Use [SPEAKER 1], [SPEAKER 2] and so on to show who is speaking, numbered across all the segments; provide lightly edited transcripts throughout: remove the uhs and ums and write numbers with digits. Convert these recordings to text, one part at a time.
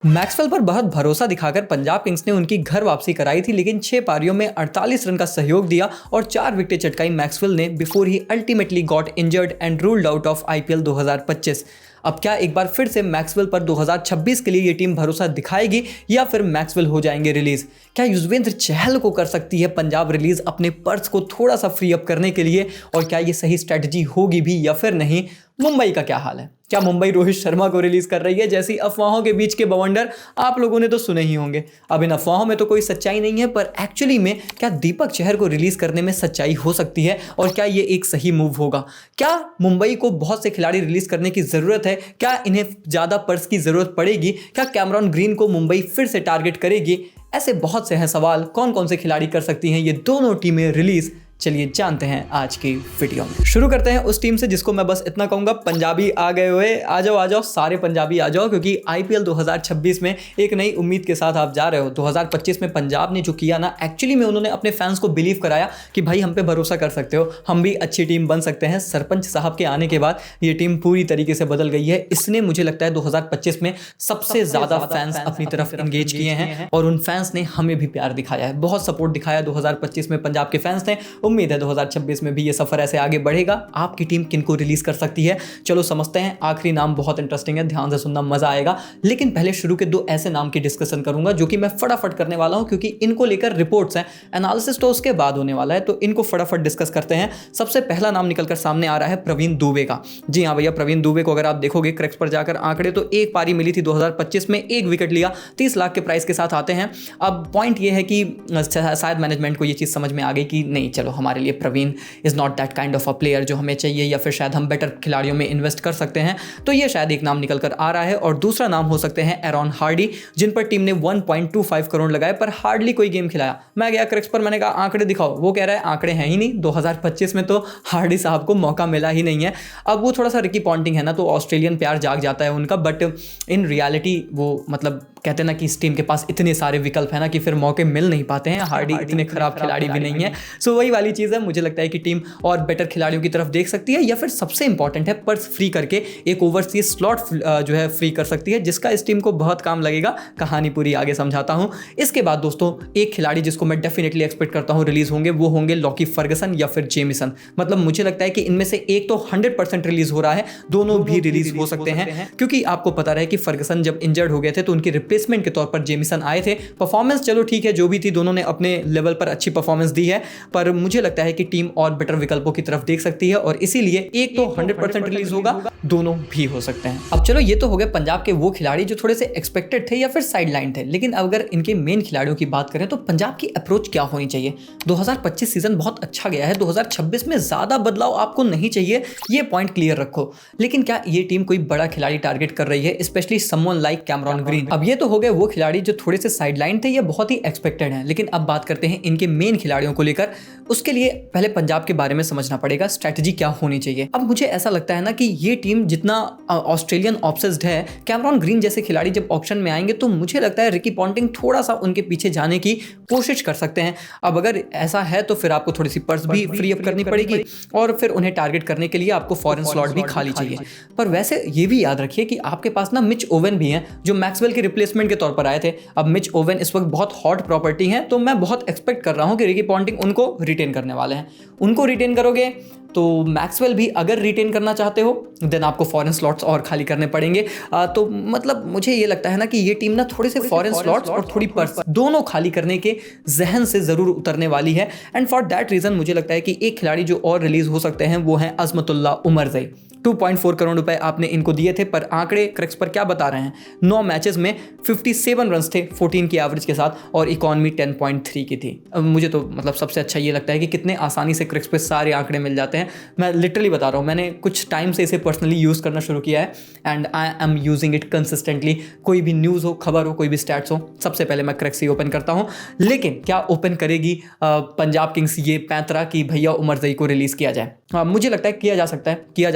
[SPEAKER 1] Maxwell पर बहुत भरोसा दिखाकर पंजाब किंग्स ने उनकी घर वापसी कराई थी, लेकिन 6 पारियों में 48 रन का सहयोग दिया और 4 विकेटें चटकाई मैक्सवेल ने before he ultimately got injured and ruled out of IPL 2025। अब क्या एक बार फिर से मैक्सवेल पर 2026 के लिए ये टीम भरोसा दिखाएगी या फिर मैक्सवेल हो जाएंगे रिलीज? क्या युजवेंद्र चहल को कर सकती है पंजाब रिलीज अपने पर्स को थोड़ा सा फ्री अप करने के लिए, और क्या ये सही स्ट्रैटेजी होगी भी या फिर नहीं? मुंबई का क्या हाल है? क्या मुंबई रोहित शर्मा को रिलीज कर रही है? जैसी अफवाहों के बीच के बवंडर आप लोगों ने तो सुने ही होंगे। अब इन अफवाहों में तो कोई सच्चाई नहीं है, पर एक्चुअली में क्या दीपक चहर को रिलीज करने में सच्चाई हो सकती है और क्या ये एक सही मूव होगा? क्या मुंबई को बहुत से खिलाड़ी रिलीज करने की जरूरत है? क्या इन्हें ज्यादा पर्स की जरूरत पड़ेगी? क्या कैमरॉन ग्रीन को मुंबई फिर से टारगेट करेगी? ऐसे बहुत से हैं सवाल। कौन कौन से खिलाड़ी कर सकती हैं ये दोनों टीमें रिलीज? चलिए जानते हैं आज की वीडियो में। शुरू करते हैं उस टीम से जिसको मैं बस इतना कहूंगा, पंजाबी आ गए हुए, आ जाओ सारे पंजाबी आ जाओ, क्योंकि आईपीएल 2026 में एक नई उम्मीद के साथ आप जा रहे हो। 2025 में पंजाब ने जो किया ना, एक्चुअली में उन्होंने अपने फैंस को बिलीव कराया कि भाई हम पे भरोसा कर सकते हो, हम भी अच्छी टीम बन सकते हैं। सरपंच साहब के आने के बाद ये टीम पूरी तरीके से बदल गई है। इसने मुझे लगता है 2025 में सबसे ज्यादा फैंस अपनी तरफ एंगेज किए हैं और उन फैंस ने हमें भी प्यार दिखाया है, बहुत सपोर्ट दिखाया 2025 में पंजाब के फैंस ने। उम्मीद है 2026 में भी ये सफर ऐसे आगे बढ़ेगा। आपकी टीम किनको रिलीज कर सकती है, चलो समझते हैं। आखिरी नाम बहुत इंटरेस्टिंग है, ध्यान से सुनना, मजा आएगा। लेकिन पहले शुरू के 2 ऐसे नाम की डिस्कशन करूंगा जो कि मैं फटाफट करने वाला हूं, क्योंकि इनको लेकर रिपोर्ट्स हैं, एनालिसिस तो उसके बाद होने वाला है, तो इनको फटाफट डिस्कस करते हैं। सबसे पहला नाम निकलकर सामने आ रहा है प्रवीण दुबे का। जी हाँ भैया, प्रवीण दुबे को अगर आप देखोगे क्रैक्स पर जाकर आंकड़े, तो एक पारी मिली थी 2025 में, 1 विकेट लिया, 30 लाख के प्राइस के साथ आते हैं। अब पॉइंट ये है कि शायद मैनेजमेंट को ये चीज़ समझ में आ गई कि नहीं, चलो हमारे लिए Praveen is not that kind of a player जो हमें चाहिए, या फिर शायद हम बेटर खिलाड़ियों में इन्वेस्ट कर सकते हैं। तो ये शायद एक नाम निकल कर आ रहा है। और दूसरा नाम हो सकते हैं एरॉन हार्डी, जिन पर टीम ने 1.25 करोड़ लगाए पर हार्डली कोई गेम खिलाया। मैं गया क्रैक्स पर, मैंने कहा आंकड़े दिखाओ, वो कह रहा है आंकड़े हैं ही नहीं। 2025 में तो हार्डी साहब को मौका मिला ही नहीं है। अब वो थोड़ा सा रिकी पॉन्टिंग है ना, तो ऑस्ट्रेलियन प्यार जाग जाता है उनका, बट इन रियलिटी वो मतलब कहते हैं ना कि इस टीम के पास इतने सारे विकल्प है ना कि फिर मौके मिल नहीं पाते हैं। हार्डी इतने खराब खिलाड़ी भी नहीं है। सो वही वाली चीज़ है, मुझे लगता है कि टीम और बेटर खिलाड़ियों की तरफ देख सकती है, या फिर सबसे इंपॉर्टेंट है पर्स फ्री करके एक ओवरसीज स्लॉट जो है फ्री कर सकती है, जिसका इस टीम को बहुत काम लगेगा। कहानी पूरी आगे समझाता हूं। इसके बाद दोस्तों एक खिलाड़ी जिसको मैं डेफिनेटली एक्सपेक्ट करता हूं रिलीज होंगे, वो होंगे लॉकी फर्गसन या फिर जेमिसन। मतलब मुझे लगता है कि इनमें से एक तो 100% रिलीज हो रहा है, दोनों भी रिलीज हो सकते हैं, क्योंकि आपको पता रहे कि फर्गसन जब इंजर्ड हो गए थे तो उनके रिप्लेसमेंट के तौर पर जेमिसन आए थे। परफॉर्मेंस चलो ठीक है, जो भी थी, दोनों ने अपने लेवल पर अच्छी परफॉर्मेंस दी है, पर मुझे लगता है कि टीम और बेटर विकल्पों की तरफ देख सकती है, और इसीलिए एक तो 100% रिलीज होगा, दोनों भी हो सकते हैं। अब चलो ये तो हो गए पंजाब के वो खिलाड़ी जो थोड़े से एक्सपेक्टेड थे या फिर साइडलाइन थे, लेकिन अगर इनके मेन खिलाड़ियों की बात करें तो पंजाब की अप्रोच क्या होनी चाहिए? 2025 सीजन बहुत अच्छा गया है, 2026 में ज्यादा बदलाव आपको नहीं चाहिए, ये पॉइंट क्लियर रखो। लेकिन क्या ये टीम कोई बड़ा खिलाड़ी टारगेट कर रही है, specially someone like Cameron green? अब ये तो हो गए वो खिलाड़ी जो थोड़े से साइडलाइन थे या बहुत ही एक्सपेक्टेड हैं, लेकिन अब बात करते हैं इनके मेन खिलाड़ियों को लेकर। उसके लिए पहले पंजाब के बारे में समझना पड़ेगा, स्ट्रैटेजी क्या होनी चाहिए। अब मुझे ऐसा लगता है ना कि ये टीम जितना ऑस्ट्रेलियन ऑब्सेस्ड है, कैमरॉन ग्रीन जैसे खिलाड़ी जब ऑप्शन में आएंगे तो मुझे लगता है रिकी पॉन्टिंग थोड़ा सा उनके पीछे जाने की कोशिश कर सकते हैं। अब अगर ऐसा है तो फिर आपको थोड़ी सी पर्स भी फ्री अप करनी पड़ेगी, और फिर उन्हें टारगेट करने के लिए आपको फॉरेन स्लॉट भी खाली चाहिए। पर वैसे ये भी याद रखिए कि आपके पास ना मिच ओवन भी हैं, जो मैक्सवेल के रिप्लेसमेंट के तौर पर आए थे। अब मिच ओवन इस वक्त बहुत हॉट प्रॉपर्टी है, तो मैं बहुत एक्सपेक्ट कर रहा हूं कि रिकी पॉन्टिंग उनको रिटेन करने वाले हैं। उनको रिटेन करोगे तो मैक्सवेल भी अगर रिटेन करना चाहते हो देन आपको फॉरेन स्लॉट्स और खाली करने पड़ेंगे। तो मतलब मुझे ये लगता है ना कि ये टीम ना थोड़े से फॉरेन स्लॉट्स और थोड़ी पर्स दोनों खाली करने के जहन से जरूर उतरने वाली है। एंड फॉर दैट रीजन मुझे लगता है कि एक खिलाड़ी जो और रिलीज हो सकते हैं वो है अजमतुल्ला उमरजई। 2.4 करोड़ रुपए आपने इनको दिए थे, पर आंकड़े क्रैक्स पर क्या बता रहे हैं? 9 मैचेस में 57 रन थे 14 की एवरेज के साथ, और इकॉनमी 10.3 की थी। अब मुझे तो मतलब सबसे अच्छा ये लगता है कि कितने आसानी से क्रैक्स पे सारे आंकड़े मिल जाते हैं। मैं लिटरली बता रहा हूँ, मैंने कुछ टाइम से इसे पर्सनली यूज़ करना शुरू किया है and I am using it consistently. कोई भी न्यूज़ हो, खबर हो, कोई भी स्टैट्स हो, सबसे पहले मैं क्रैक्स ही ओपन करता हूँ। लेकिन क्या ओपन करेगी पंजाब किंग्स ये पैंतरा कि भैया उमरजई को रिलीज़ किया जाए? मुझे लगता है किया जा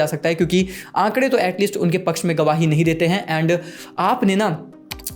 [SPEAKER 1] सकता है, क्योंकि आंकड़े तो एटलीस्ट उनके पक्ष में गवाही नहीं देते हैं। एंड आपने ना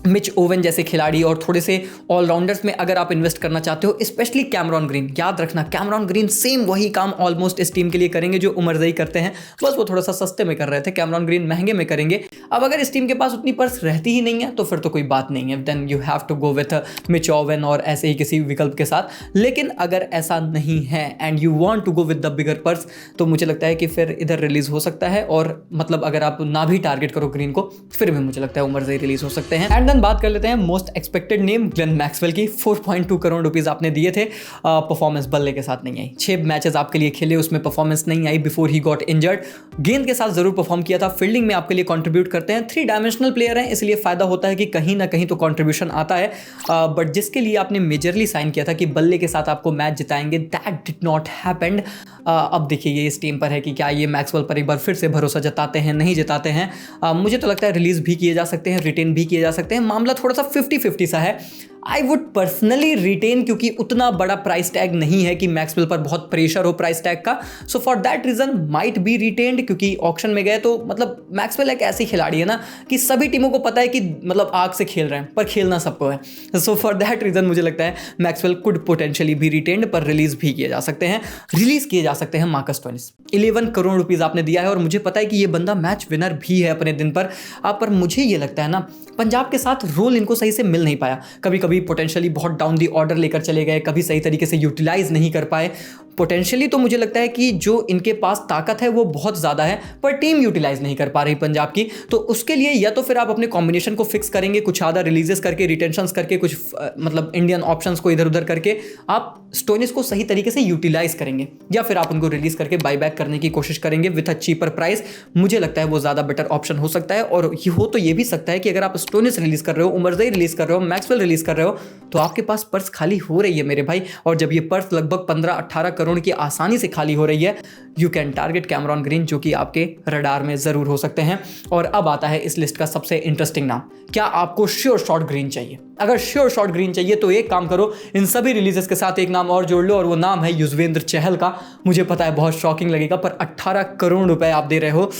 [SPEAKER 1] मिच ओवन जैसे खिलाड़ी और थोड़े से ऑलराउंडर्स में अगर आप इन्वेस्ट करना चाहते हो, स्पेशली कैमरॉन ग्रीन, याद रखना कैमरॉन ग्रीन सेम वही काम ऑलमोस्ट इस टीम के लिए करेंगे जो उमरजई करते हैं, बस वो थोड़ा सा सस्ते में कर रहे थे, कैमरॉन ग्रीन महंगे में करेंगे। अब अगर इस टीम के पास उतनी पर्स रहती ही नहीं है तो फिर तो कोई बात नहीं है, then you have to go with Mitch Owen और ऐसे ही किसी विकल्प के साथ। लेकिन अगर ऐसा नहीं है and you want to go with the bigger purse, तो मुझे लगता है कि फिर इधर रिलीज हो सकता है। और मतलब अगर आप ना भी टारगेट करो ग्रीन को, फिर भी मुझे लगता है उमरजई रिलीज हो सकते हैं। एंड देन बात कर लेते हैं most expected name Glenn Maxwell की। 4.2 करोड़ रुपीस आपने दिए थे, परफॉर्मेंस बल्ले के साथ नहीं आई। 6 मैचेस आपके लिए खेले, उसमें परफॉर्मेंस नहीं I before he got injured. गेंद के साथ जरूर परफॉर्म किया था, फील्डिंग में आपके लिए कंट्रीब्यूट करते हैं, 3 डायमेंशनल प्लेयर हैं, इसलिए फायदा होता है कि कहीं ना कहीं तो कंट्रीब्यूशन आता है। बट जिसके लिए आपने मेजरली साइन किया था कि बल्ले के साथ आपको मैच जिताएंगे, दैट डिड नॉट हैपेंड। अब देखिए ये इस टीम पर है कि क्या ये मैक्सवेल पर एक बार फिर से भरोसा जताते हैं, नहीं जताते हैं। मुझे तो लगता है रिलीज भी किए जा सकते हैं, रिटेन भी किए जा सकते हैं, मामला थोड़ा सा 50-50 सा है। आई वुड पर्सनली रिटेन, क्योंकि उतना बड़ा प्राइस टैग नहीं है कि मैक्सवेल पर बहुत प्रेशर हो प्राइस टैग का। So for that reason might be retained, क्योंकि ऑक्शन में गए तो मतलब मैक्सवेल एक ऐसी खिलाड़ी है ना कि सभी टीमों को पता है कि मतलब आग से खेल रहे हैं, पर खेलना सबको है। सो फॉर दैट रीजन मुझे लगता है मैक्सवेल कुड पोटेंशियली भी रिटेन्ड, पर रिलीज भी किए जा सकते हैं। रिलीज किए जा सकते हैं मार्कस स्टोइनिस। 11 करोड़ रुपीज आपने दिया है और मुझे पता है कि ये बंदा मैच विनर भी है अपने दिन पर मुझे ये लगता है ना पंजाब के साथ रोल इनको सही से मिल नहीं पाया। कभी कभी पोटेंशियली बहुत डाउन दी ऑर्डर लेकर चले गए, कभी सही तरीके से यूटिलाइज नहीं कर पाए। पोटेंशियली तो मुझे लगता है कि जो इनके पास ताकत है वो बहुत ज़्यादा है, पर टीम यूटिलाइज नहीं कर पा रही पंजाब की। तो उसके लिए या तो फिर आप अपने कॉम्बिनेशन को फिक्स करेंगे, कुछ ज़्यादा रिलीजेस करके, रिटेंशंस करके, कुछ मतलब इंडियन ऑप्शंस को इधर उधर करके आप स्टोइनिस को सही तरीके से यूटिलाइज करेंगे, या फिर आप उनको रिलीज करके बाईबैक करने की कोशिश करेंगे विथ अ चीपर प्राइस। मुझे लगता है वो ज़्यादा बेटर ऑप्शन हो सकता है। और ये भी सकता है कि अगर आप स्टोइनिस रिलीज कर रहे हो, उमरजई रिलीज कर रहे हो, मैक्सवेल रिलीज कर रहे हो, तो आपके पास पर्स खाली हो रही है मेरे भाई। और जब ये पर्स लगभग 15-18 करोड़ की आसानी से खाली हो रही है, you can target Cameron green, जो कि आपके रडार में जरूर हो सकते हैं। और अब आता है इस लिस्ट का सबसे इंटरेस्टिंग नाम। क्या आपको श्योर शॉट ग्रीन चाहिए? अगर श्योर शॉट ग्रीन चाहिए तो एक काम करो, इन सभी रिलीजेस के साथ एक नाम और जोड़ लो, और वो नाम है युजवेंद्र चहल का। मुझे पता है बहुत शॉकिंग लगेगा, पर 18 करोड़ रुपए आप दे रहे हो।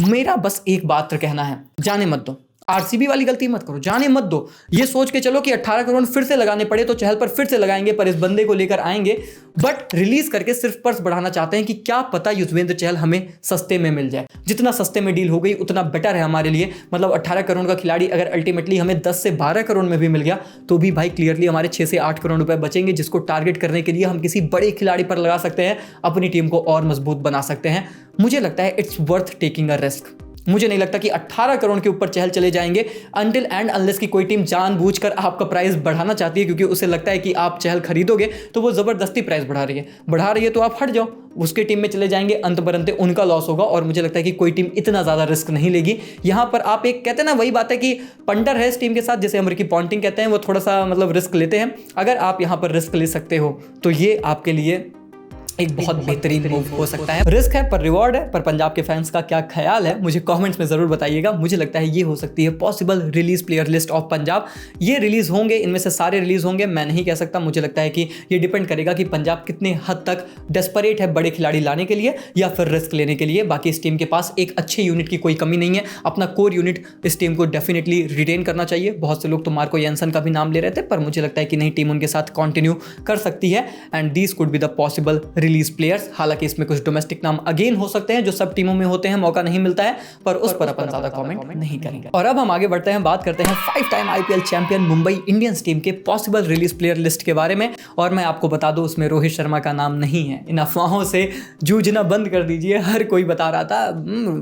[SPEAKER 1] मेरा बस एक बात कहना है, जाने मत दो। आरसीबी वाली गलती मत करो, जाने मत दो। ये सोच के चलो कि 18 करोड़ फिर से लगाने पड़े तो चहल पर फिर से लगाएंगे, पर इस बंदे को लेकर आएंगे। बट रिलीज करके सिर्फ पर्स बढ़ाना चाहते हैं कि क्या पता युजवेंद्र चहल हमें सस्ते में मिल जाए। जितना सस्ते में डील हो गई उतना बेटर है हमारे लिए। मतलब 18 करोड़ का खिलाड़ी अगर अल्टीमेटली हमें 10 से 12 करोड़ में भी मिल गया तो भी भाई क्लियरली हमारे 6 से 8 करोड़ रुपए बचेंगे, जिसको टारगेट करने के लिए हम किसी बड़े खिलाड़ी पर लगा सकते हैं, अपनी टीम को और मजबूत बना सकते हैं। मुझे लगता है it's worth taking a risk. मुझे नहीं लगता कि 18 करोड़ के ऊपर चहल चले जाएंगे अनटिल एंड अनलेस की कोई टीम जानबूझकर आपका प्राइस बढ़ाना चाहती है, क्योंकि उसे लगता है कि आप चहल खरीदोगे तो वो जबरदस्ती प्राइस बढ़ा रही है तो आप हट जाओ, उसके टीम में चले जाएंगे, अंत बरंते उनका लॉस होगा। और मुझे लगता है कि कोई टीम इतना ज़्यादा रिस्क नहीं लेगी। यहाँ पर आप एक कहते हैं ना, वही बात है कि पंटर है इस टीम के साथ, जैसे अमेरिकी पॉन्टिंग कहते हैं, वो थोड़ा सा मतलब रिस्क लेते हैं। अगर आप यहाँ पर रिस्क ले सकते हो तो ये आपके लिए एक बहुत बेहतरीन मूव हो सकता है। रिस्क है पर रिवॉर्ड है। पर पंजाब के फैंस का क्या ख्याल है मुझे कमेंट्स में जरूर बताइएगा। मुझे लगता है ये हो सकती है possible release player list of Punjab. ये रिलीज होंगे, इनमें से सारे रिलीज होंगे मैं नहीं कह सकता। मुझे लगता है कि ये डिपेंड करेगा कि पंजाब कितने हद तक डेस्परेट है बड़े खिलाड़ी लाने के लिए या फिर रिस्क लेने के लिए। बाकी इस टीम के पास एक अच्छे यूनिट की कोई कमी नहीं है। अपना कोर यूनिट इस टीम को डेफिनेटली रिटेन करना चाहिए। बहुत से लोग तो मार्को यानसन का भी नाम ले रहे थे, पर मुझे लगता है कि नहीं, टीम उनके साथ कंटिन्यू कर सकती है and these could be the possible release players. हालांकि इसमें कुछ डोमेस्टिक नाम अगेन हो सकते हैं जो सब टीमों में होते हैं, मौका नहीं मिलता है, पर उस पर अपन ज्यादा कमेंट नहीं करेंगे। और अब हम आगे बढ़ते हैं, बात करते हैं 5 time IPL champion Mumbai Indians team के पॉसिबल रिलीज प्लेयर लिस्ट के बारे में। और मैं आपको बता दूं उसमें रोहित शर्मा का नाम नहीं है। इन अफवाहों से जूझना बंद कर दीजिए। हर कोई बता रहा था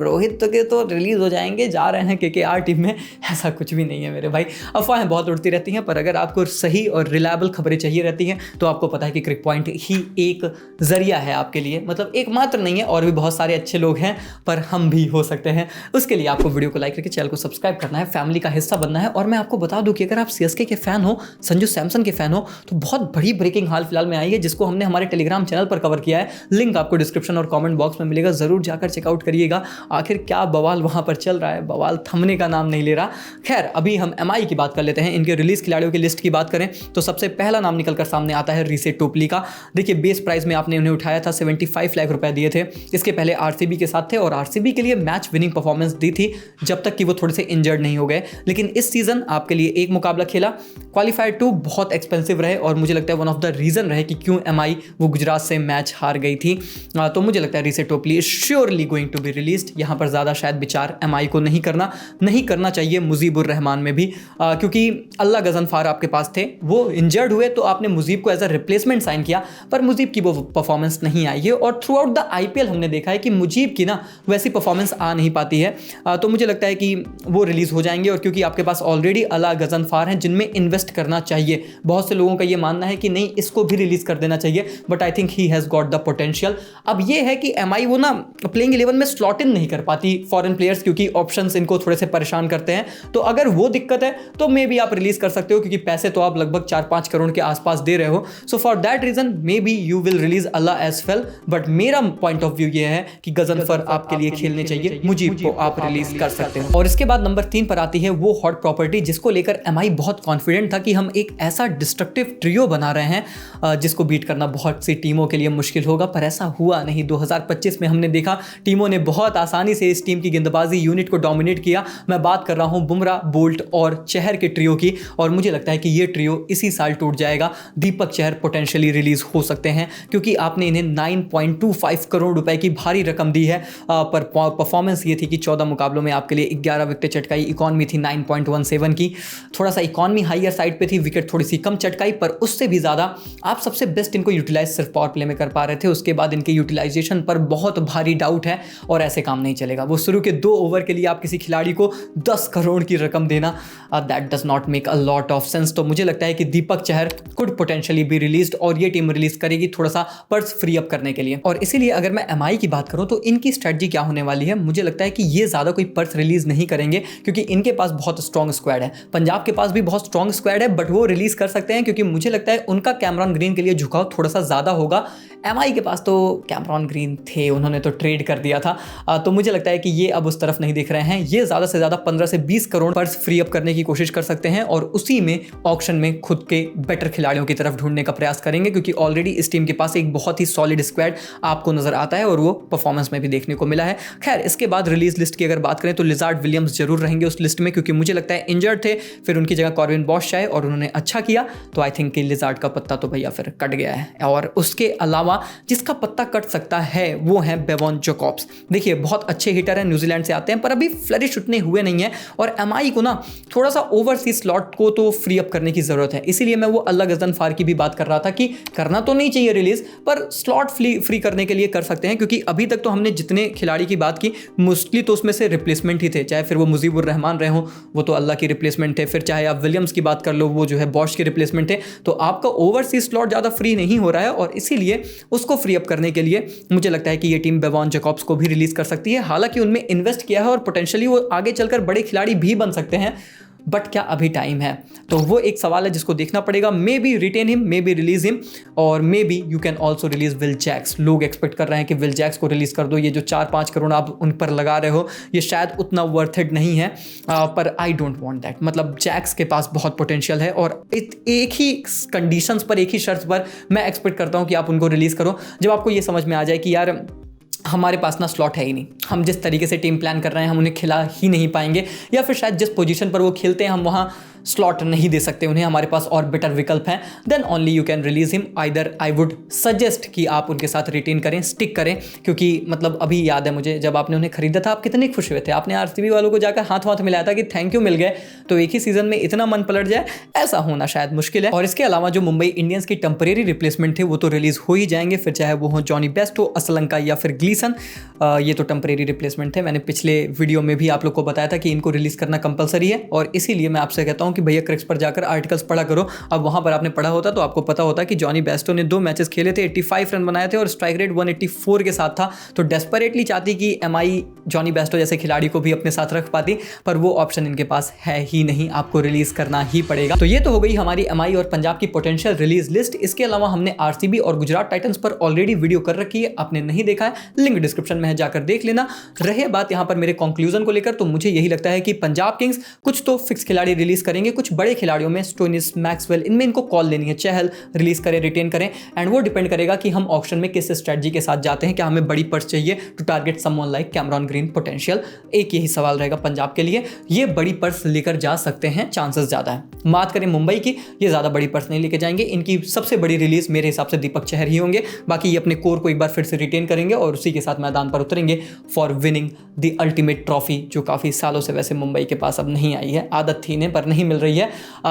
[SPEAKER 1] रोहित के तो रिलीज हो जाएंगे, जा रहे हैं केकेआर टीम में। ऐसा कुछ भी नहीं है मेरे भाई, अफवाहें बहुत उड़ती रहती हैं। पर अगर आपको सही और रिलायबल खबरें चाहिए रहती हैं तो आपको पता है कि क्रिक पॉइंट ही एक जरिया है आपके लिए। मतलब एकमात्र नहीं है, और भी बहुत सारे अच्छे लोग हैं, पर हम भी हो सकते हैं। उसके लिए आपको वीडियो को लाइक करके चैनल को सब्सक्राइब करना है, फैमिली का हिस्सा बनना है। और मैं आपको बता दूं कि अगर आप सीएसके के फैन हो, संजू सैमसन के फैन हो, तो बहुत बड़ी ब्रेकिंग हाल फिलहाल में आई है, जिसको हमने हमारे टेलीग्राम चैनल पर कवर किया है। लिंक आपको डिस्क्रिप्शन और कॉमेंट बॉक्स में मिलेगा, जरूर जाकर चेकआउट करिएगा। आखिर क्या बवाल वहां पर चल रहा है, बवाल थमने का नाम नहीं ले रहा। खैर, अभी हम एमआई की बात कर लेते हैं। इनके रिलीज खिलाड़ियों की लिस्ट की बात करें तो सबसे पहला नाम निकलकर सामने आता है रीसे टोपली का। देखिए बेस प्राइस में आपने उन्हें उठाया था, 75 लाख रुपए दिए थे। इसके पहले आरसीबी के साथ थे और आरसीबी के लिए मैच विनिंग परफॉर्मेंस दी थी जब तक कि वो थोड़े से इंजर्ड नहीं हो गए। लेकिन इस सीजन आपके लिए एक मुकाबला खेला, क्वालिफायर 2 बहुत एक्सपेंसिव रहे और मुझे लगता है वन ऑफ द रीजन रहे कि क्यों एमआई वो गुजरात से मैच हार गई थी। तो मुझे लगता है Reece Topley is surely going to be released. यहाँ पर ज़्यादा शायद विचार एमआई को नहीं करना चाहिए मुजीबुर रहमान में भी, क्योंकि अल्लाह गजनफार आपके पास थे, वो इंजर्ड हुए तो आपने मुजीब को एज अ रिप्लेसमेंट साइन किया, पर मुजीब की वो परफॉर्मेंस नहीं आई है और थ्रू आउट द आईपीएल हमने देखा है कि मुजीब की ना वैसी परफॉर्मेंस आ नहीं पाती है। तो मुझे लगता है कि वो रिलीज हो जाएंगे और क्योंकि आपके पास ऑलरेडी अल्लाह गजनफार हैं जिनमें इन्वेस्ट करना चाहिए। बहुत से लोगों का ये मानना है कि नहीं इसको भी रिलीज कर देना चाहिए, but I think he has got the potential. अब ये है कि एमआई वो ना प्लेइंग 11 में स्लॉट इन नहीं कर पाती फॉरेन प्लेयर्स, क्योंकि ऑप्शंस इनको थोड़े से परेशान करते हैं। तो अगर वो दिक्कत है तो मे बी आप रिलीज कर सकते हो, क्योंकि पैसे तो आप लगभग 4-5 करोड़ के आसपास दे रहे हो। So for that reason may be you will release अल्लाह एज वेल, बट मेरा पॉइंट ऑफ व्यू ये है कि गजनफर आपके लिए खेलने चाहिए, मुजीब को आप रिलीज कर सकते हो। और इसके बाद नंबर 3 पर आती है वो हॉट प्रॉपर्टी जिसको लेकर एमआई बहुत कॉन्फिडेंट था कि हम एक ऐसा डिस्ट्रक्टिव ट्रियो बना रहे हैं जिसको बीट करना बहुत सी टीमों के लिए मुश्किल होगा, पर ऐसा हुआ नहीं। 2025 में हमने देखा टीमों ने बहुत आसानी से इस टीम की गेंदबाजी यूनिट को डोमिनेट किया। मैं बात कर रहा हूं बुमराह, बोल्ट और चहर के ट्रियो की, और मुझे लगता है कि ये ट्रियो इसी साल टूट जाएगा। दीपक चहर पोटेंशियली रिलीज हो सकते हैं क्योंकि आपने इन्हें 9.25 करोड़ रुपए की भारी रकम दी है, पर परफॉर्मेंस ये थी कि 14 मुकाबलों में आपके लिए 11 विकेट चटकाई, इकॉनमी थी 9.17 की, थोड़ा सा इकॉनमी हाइयर साइड पे थी, विकेट थोड़ी सी कम चटकाई, पर उससे भी ज़्यादा आप सबसे बेस्ट इनको यूटिलाइज सिर्फ पावर प्ले में कर पा रहे थे। उसके बाद इनके यूटिलाइजेशन पर बहुत भारी डाउट है और ऐसे काम नहीं चलेगा। वो शुरू के 2 ओवर के लिए आप किसी खिलाड़ी को 10 करोड़ की रकम देना, that does not make a lot of sense. तो मुझे लगता है कि Deepak Chahar could potentially be released और ये टीम रिलीज करेगी थोड़ा सा पर्स फ्री अप करने के लिए। और इसीलिए अगर मैं एमआई की बात करूं तो इनकी स्ट्रेटजी क्या होने वाली है, मुझे लगता है कि ये ज़्यादा कोई पर्स रिलीज नहीं करेंगे क्योंकि इनके पास बहुत स्ट्रॉन्ग स्क्वाड है। पंजाब के पास भी बहुत स्ट्रॉन्ग स्क्वाड है, बट वो रिलीज कर सकते हैं क्योंकि मुझे लगता है उनका कैमरॉन ग्रीन के लिए झुकाव थोड़ा सा ज़्यादा होगा। एमआई के पास तो कैमरॉन ग्रीन थे, उन्होंने तो ट्रेड कर दिया था, तो मुझे लगता है कि ये अब उस तरफ नहीं दिख रहे हैं। ये ज़्यादा से ज़्यादा 15 से 20 करोड़ पर्स फ्री अप करने की कोशिश कर सकते हैं और उसी में ऑक्शन में खुद के बेटर खिलाड़ियों की तरफ ढूंढने का प्रयास करेंगे, क्योंकि ऑलरेडी इस टीम के पास एक बहुत ही सॉलिड स्क्वाड आपको नजर आता है और वो परफॉर्मेंस में भी देखने को मिला है। खैर, इसके बाद रिलीज लिस्ट की अगर बात करें तो लिजार्ड विलियम्स जरूर रहेंगे उस लिस्ट में, क्योंकि मुझे लगता है इंजर्ड थे, फिर उनकी जगह कॉर्विन बॉश आए और उन्होंने अच्छा किया, तो आई थिंक कि लिजार्ड का पत्ता तो भैया फिर कट गया है। और उसके अलावा जिसका पत्ता कट सकता है वो है बेवॉन जोकॉब्स। देखिए, बहुत अच्छे हिटर हैं, न्यूजीलैंड से आते हैं, पर अभी फ्लरिश उतने हुए नहीं है और एमआई को ना थोड़ा सा ओवरसीज स्लॉट को तो फ्री अप करने की जरूरत है। इसीलिए मैं वो अल्लाह गजनफार की भी बात कर रहा था कि करना तो नहीं चाहिए रिलीज, पर स्लॉट फ्री करने के लिए कर सकते हैं, क्योंकि अभी तक तो हमने जितने खिलाड़ी की बात की मोस्टली तो उसमें से रिप्लेसमेंट ही थे, चाहे फिर वो मुजीबुर रहमान रहे हो, वो तो अल्लाह की रिप्लेसमेंट थे, फिर चाहे आप विलियम्स की बात कर लो, वो जो है बॉश के रिप्लेसमेंट थे। तो आपका ओवरसीज स्लॉट ज़्यादा फ्री नहीं हो रहा है और इसीलिए उसको फ्री अप करने के लिए मुझे लगता है कि ये टीम बेवॉन जैकॉब्स को भी रिलीज कर सकती है। हालांकि उनमें इन्वेस्ट किया है और पोटेंशियली वो आगे चलकर बड़े खिलाड़ी भी बन सकते हैं, बट क्या अभी टाइम है? तो वो एक सवाल है जिसको देखना पड़ेगा। May be retain him, may be release him, और may be you can also release Will Jacks. लोग एक्सपेक्ट कर रहे हैं कि विल जैक्स को रिलीज कर दो, ये जो 4-5 करोड़ आप उन पर लगा रहे हो ये शायद उतना वर्थ इट नहीं है, पर आई डोंट वांट दैट। मतलब जैक्स के पास बहुत पोटेंशियल है और एक ही कंडीशंस पर, एक ही शर्त पर मैं एक्सपेक्ट करता हूँ कि आप उनको रिलीज करो, जब आपको ये समझ में आ जाए कि यार हमारे पास ना स्लॉट है ही नहीं, हम जिस तरीके से टीम प्लान कर रहे हैं हम उन्हें खिला ही नहीं पाएंगे, या फिर शायद जिस पोजीशन पर वो खेलते हैं हम वहाँ स्लॉट नहीं दे सकते उन्हें, हमारे पास और बेटर विकल्प हैं, then only you can release him. Either I would suggest कि आप उनके साथ रिटेन करें, स्टिक करें, क्योंकि मतलब अभी याद है मुझे जब आपने उन्हें खरीदा था आप कितने खुश हुए थे, आपने आरसीबी वालों को जाकर हाथ मिलाया था कि थैंक यू मिल गए। तो एक ही सीजन में इतना मन पलट जाए, ऐसा होना शायद मुश्किल है। और इसके अलावा जो मुंबई इंडियंस की टेम्परेरी रिप्लेसमेंट थे वो तो रिलीज हो ही जाएंगे, फिर चाहे वो हो जॉनी बेस्टो, असलंका या फिर ग्लीसन, ये तो टेम्परेरी रिप्लेसमेंट थे। मैंने पिछले वीडियो में भी आप लोग को बताया था कि इनको रिलीज करना कंपलसरी है, और इसीलिए मैं आपसे कहता हूं कि भैया क्रिक्स पर जाकर आर्टिकल्स पढ़ा करो। अब वहां पर आपने पढ़ा होता तो आपको पता होता कि जॉनी बेस्टो ने 2 मैचेस खेले थे, 85 रन बनाए थे और स्ट्राइक रेट 184 के साथ था। तो डेस्परेटली चाहती कि एमआई जॉनी बेस्टो जैसे खिलाड़ी को भी अपने साथ रख पाती, पर वो ऑप्शन इनके पास है ही नहीं, आपको रिलीज करना ही पड़ेगा। तो ये तो हो गई हमारी एमआई और पंजाब की पोटेंशियल रिलीज लिस्ट। इसके अलावा हमने आरसीबी और गुजरात टाइटंस पर ऑलरेडी वीडियो कर रखी है, आपने नहीं देखा है लिंक डिस्क्रिप्शन में है, जाकर देख लेना। रहे बात यहां पर मेरे कंक्लूजन को लेकर, तो मुझे यही लगता है कि पंजाब किंग्स कुछ तो फिक्स खिलाड़ी रिलीज करेंगे करेंगे। कुछ बड़े खिलाड़ियों में स्टोइनिस, मैक्सवेल, इनमें इनको कॉल लेनी है, चहल रिलीज करें, रिटेन करें, एंड वो डिपेंड करेगा कि हम ऑक्शन में किस स्ट्रेटजी के साथ जाते हैं। क्या हमें बड़ी पर्स चाहिए to target someone like Cameron Green potential? एक यही सवाल रहेगा पंजाब के लिए। ये बड़ी पर्स लेकर जा सकते हैं, चांसेस ज्यादा है। बात करें मुंबई की, ये ज्यादा बड़ी पर्स नहीं लेके जाएंगे। इनकी सबसे बड़ी रिलीज मेरे हिसाब से दीपक चहर ही होंगे। बाकी ये अपने कोर को एक बार फिर से रिटेन करेंगे और उसी के साथ मैदान पर उतरेंगे for winning the ultimate trophy, जो काफी सालों से वैसे मुंबई के पास अब नहीं आई है, आदत थी इन्हें पर नहीं मिल रही है।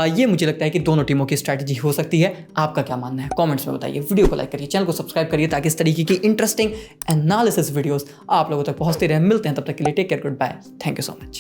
[SPEAKER 1] ये मुझे लगता है कि दोनों टीमों की स्ट्रैटेजी हो सकती है। आपका क्या मानना है कमेंट्स में बताइए। वीडियो को लाइक करिए, चैनल को सब्सक्राइब करिए ताकि इस तरीके की इंटरेस्टिंग एनालिसिस वीडियोस आप लोगों तक पहुंचते रहे। मिलते हैं तब तक के लिए, take care, good bye, thank you so much.